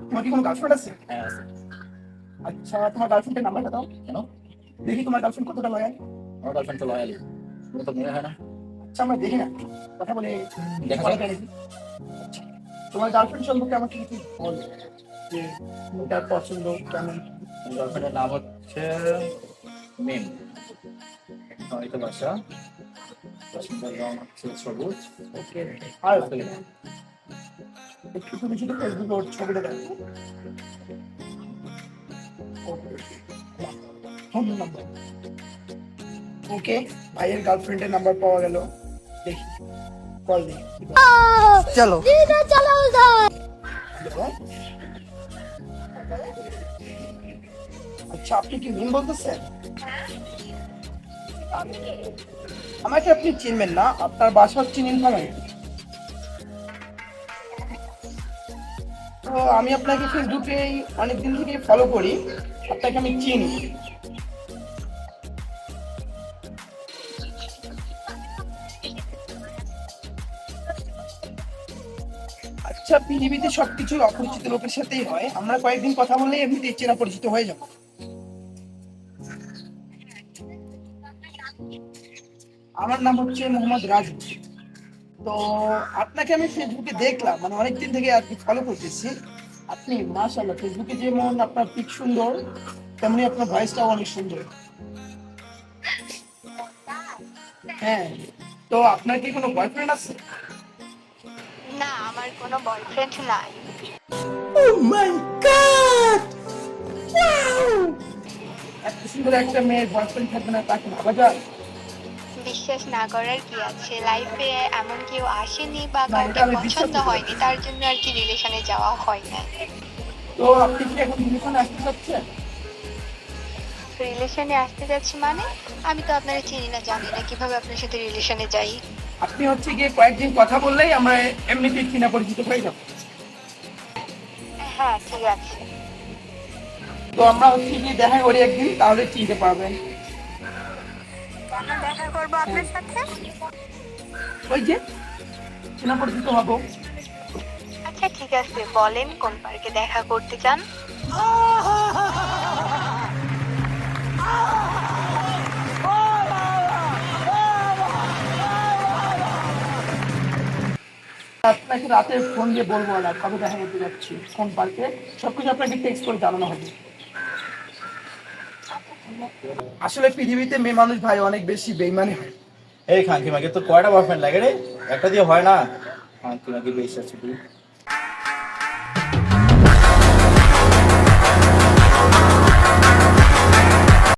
তোমার কি কোনো গার্লফ্রেন্ড আছে? হ্যাঁ আছে। আচ্ছা, তোমার গার্লফ্রেন্ডের নাম্বারটা দাও। কেন? দেখি তোমার গার্লফ্রেন্ড কতটা লয়াল। আমার গার্লফ্রেন্ড তো লয়ালি, তুমি তো মনে হয় না। আচ্ছা, আমরা দেখি না, কথা বলে দেখা বলা যাক। যায় নাকি? আচ্ছা, তোমার গার্লফ্রেন্ড সম্পর্কে আমাকে কিছু বলো, যে তার পছন্দ কেমন। গার্লফ্রেন্ডের নাম হচ্ছে মিম, হয়তো বাসা, পছন্দের রং হচ্ছে সবুজ। ওকে, আর একটু তুমি শুধু ফেসবুকে ওর ছবিটা দেখো। Phone number. ওকে, ভাইয়ের গার্লফ্রেন্ডের নাম্বার পাওয়া গেল। দেখি, কল দিই। চলো। আচ্ছা, আপনি কি মিম বলতেছেন? আমাকে আপনি চিনবেন না, আপনার বাসা হচ্ছে নীলফামারী। তো আমি আপনাকে ফেসবুকে অনেকদিন থেকে ফলো করি, আপনাকে আমি চিনি। আচ্ছা, পৃথিবীতে সবকিছু অপরিচিত লোকের সাথেই হয়, আমরা কয়েকদিন কথা বললে এমনিতেই চেনা পরিচিত হয়ে যাবো। আমার নাম হচ্ছে মোহাম্মদ রাজু। তো আপনাকে আমি ফেসবুকে দেখলাম, মানে অনেকদিন থেকে আর কি ফলো করতেছি। আপনি মাশাআল্লাহ, ফেসবুকে যেমন আপনার পিক সুন্দর, তেমনি আপনার ভয়েসটাও অনেক সুন্দর। হ্যাঁ, তো আপনার কি কোনো বয়ফ্রেন্ড আছে? না, আমার কোনো বয়ফ্রেন্ড নাই। Oh my God! এত সুন্দর একটা মেয়ের বয়ফ্রেন্ড থাকবে না, তাকে ভাবা যায়? বিশ্বাস না করার কি আছে, লাইফে এমন কেউ আসেনি বা না, এটা কাউকে আমি বিশ্বাস পছন্দ করতে হয়নি, পারছি। তার জন্য আর কি রিলেশনে যাওয়া হয় না। তো আপনি কি এখন রিলেশনে আসতে চাচ্ছেন? রিলেশনে আসতে যাচ্ছি মানে? আমি তো আপনারা চিনি না, জানি না, কিভাবে আপনার সাথে রিলেশনে যাই? আপনি হচ্ছে গিয়ে কয়েকদিন কথা বললেই আমরা এমনিতেই চিনা পরিচিত হয়ে যাবো। হ্যাঁ, ঠিক আছে। তো আমরা হচ্ছে গিয়ে দেখা করি একদিন, তাহলে চিনতে পারবেন। কখন দেখা করবো আপনার সাথে? ওই যে চেনা পরিচিত হবো। আচ্ছা, ঠিক আছে, বলেন কোন পার্কে দেখা করতে চান? আপনাকে রাতে ফোন দিয়ে বলবো না কবে দেখা করতে যাচ্ছি, কোন পার্কে, সবকিছু আপনাকে টেক্সট করে জানানো হবে। আসলে পৃথিবীতে মেয়ে মানুষ ভাই অনেক বেশি বেইমানি হয়। এই খাঙ্কি মাকে তোর কয়টা বয়ফ্রেন্ড লাগে রে? একটা দিয়ে হয় না। খাঙ্কি মাকে বেশ আছে তুই।